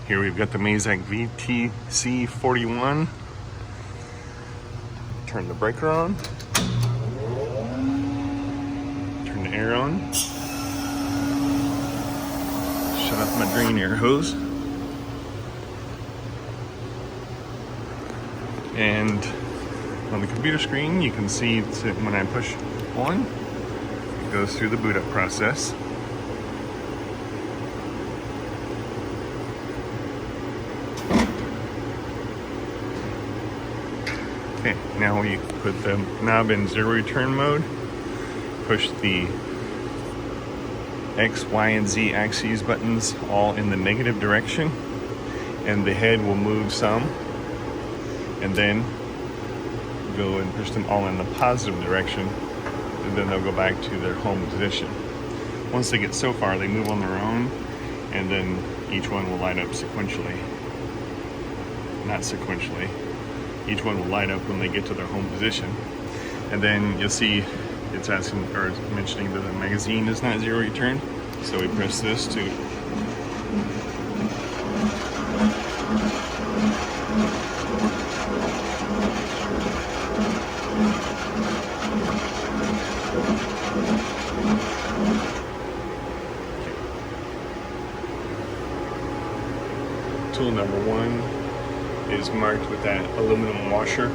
Here we've got the Mazak VTC-41. Turn the breaker on. Turn the air on. Shut off my drain air hose. And on the computer screen, you can see that when I push on, it goes through the boot up process. Okay, now we put the knob in zero return mode, push the X, Y, and Z axes buttons all in the negative direction, and the head will move some, and then go and push them all in the positive direction, and then they'll go back to their home position. Once they get so far, they move on their own, and then each one will light up sequentially. Not sequentially. Each one will light up when they get to their home position. And then you'll see it's asking or mentioning that the magazine is not zero return. So we press this to tool number one is marked with that aluminum washer.